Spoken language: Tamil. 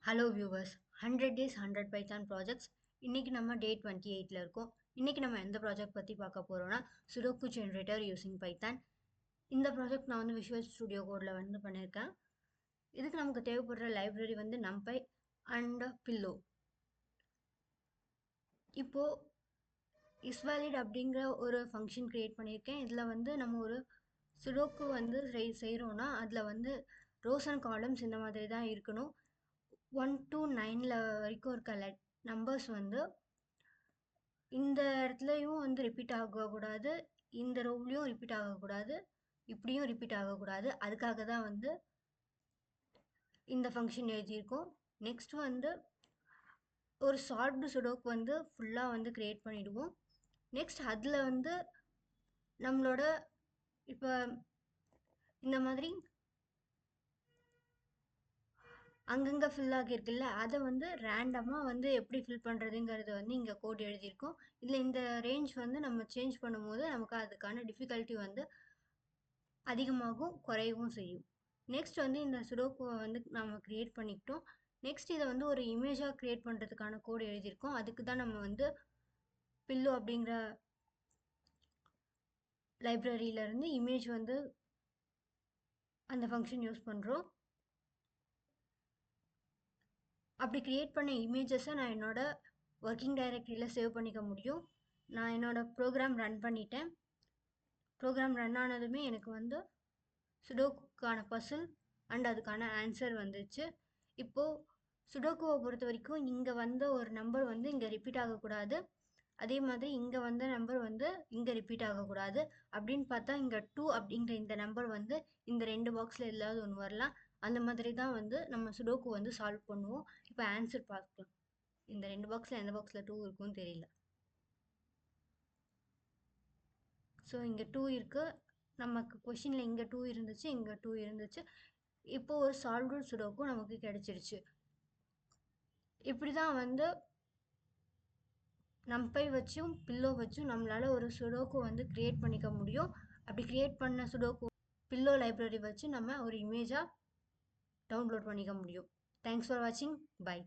Hello viewers, 100 days 100 Python projects. இன்னைக்கு நம்ம டே 28ல இருக்கோம். இன்னைக்கு நம்ம எந்த ப்ராஜெக்ட் பற்றி பார்க்க போகிறோம்னா சுடோக்கு ஜென்ரேட்டர் யூசிங் பைத்தான். இந்த ப்ராஜெக்ட் நான் விஷுவல் ஸ்டுடியோ கோடில் பண்ணியிருக்கேன். இதுக்கு நமக்கு தேவைப்படுற லைப்ரரி நம்பை அண்ட் பில்லோ. இப்போது இஸ்வாலிட் அப்படிங்கிற ஒரு ஃபங்க்ஷன் க்ரியேட் பண்ணியிருக்கேன். இதில் நம்ம ஒரு சுடோக்கு செய்கிறோன்னா அதில் ரோஸ் அண்ட் காலம்ஸ் இந்த மாதிரி தான் இருக்கணும். 1 to 9 வரைக்கும் இருக்க நம்பர்ஸ் இந்த இடத்துலையும் ரிப்பீட் ஆகக்கூடாது, இந்த ரோவ்லையும் ரிப்பீட் ஆகக்கூடாது, இப்படியும் ரிப்பீட் ஆகக்கூடாது. அதுக்காக தான் இந்த ஃபங்க்ஷன் எழுதியிருக்கோம். நெக்ஸ்ட் ஒரு சால்வ்டு சுடோக்கு ஃபுல்லாக க்ரியேட் பண்ணிவிடுவோம். நெக்ஸ்ட் அதில் நம்மளோட இப்போ இந்த மாதிரி அங்கங்கே ஃபில் ஆகியிருக்குல்ல, அதை ரேண்டமாக எப்படி ஃபில் பண்ணுறதுங்கிறது இங்கே கோட் எழுதியிருக்கோம். இதில் இந்த ரேஞ்ச் நம்ம சேஞ்ச் பண்ணும்போது நமக்கு அதுக்கான டிஃபிகல்ட்டி அதிகமாகவும் குறையவும் செய்யும். நெக்ஸ்ட் இந்த சுடோக்குவை நம்ம க்ரியேட் பண்ணிக்கிட்டோம். நெக்ஸ்ட் இதை ஒரு இமேஜாக க்ரியேட் பண்ணுறதுக்கான கோட் எழுதியிருக்கோம். அதுக்கு தான் நம்ம பில்லோ அப்படிங்கிற லைப்ரரியிலேருந்து இமேஜ் அந்த ஃபங்க்ஷன் யூஸ் பண்ணுறோம். அப்படி க்ரியேட் பண்ண இமேஜஸை நான் என்னோடய ஒர்க்கிங் டைரக்டரியில் சேவ் பண்ணிக்க முடியும். நான் என்னோடய ப்ரோக்ராம் ரன் பண்ணிட்டேன். ப்ரோக்ராம் ரன் ஆனதுமே எனக்கு சுடோக்குக்கான பசில் அண்ட் அதுக்கான ஆன்சர் வந்துச்சு. இப்போது சுடோக்குவை பொறுத்த வரைக்கும் இங்கே ஒரு நம்பர் இங்கே ரிப்பீட் ஆகக்கூடாது, அதே மாதிரி இங்கே நம்பர் இங்கே ரிப்பீட் ஆகக்கூடாது. அப்படின்னு பார்த்தா இங்கே 2 அப்படிங்கிற இந்த நம்பர் இந்த 2 பாக்ஸில் ஏதாவது ஒன்று வரலாம். அந்த மாதிரி தான் நம்ம சுடோக்கு சால்வ் பண்ணுவோம். இப்போ ஆன்சர் பார்க்கலாம். இந்த 2 பாக்ஸில் எந்த பாக்ஸில் 2 இருக்குன்னு தெரியல. ஸோ இங்கே 2 இருக்குது. நமக்கு கொஷினில் இங்கே 2 இருந்துச்சு, இங்கே 2 இருந்துச்சு. இப்போது ஒரு சால்வ்டு சுடோக்கும் நமக்கு கிடைச்சிருச்சு. இப்படி தான் நம்பை வச்சும் பில்லோ வச்சும் நம்மளால் ஒரு சுடோக்கு க்ரியேட் பண்ணிக்க முடியும். அப்படி க்ரியேட் பண்ண சுடோக்கு பில்லோ லைப்ரரி வச்சு நம்ம ஒரு இமேஜாக டவுன்லோட் பண்ணிக்க முடியும். தேங்க்ஸ் ஃபார் வாட்சிங். பை.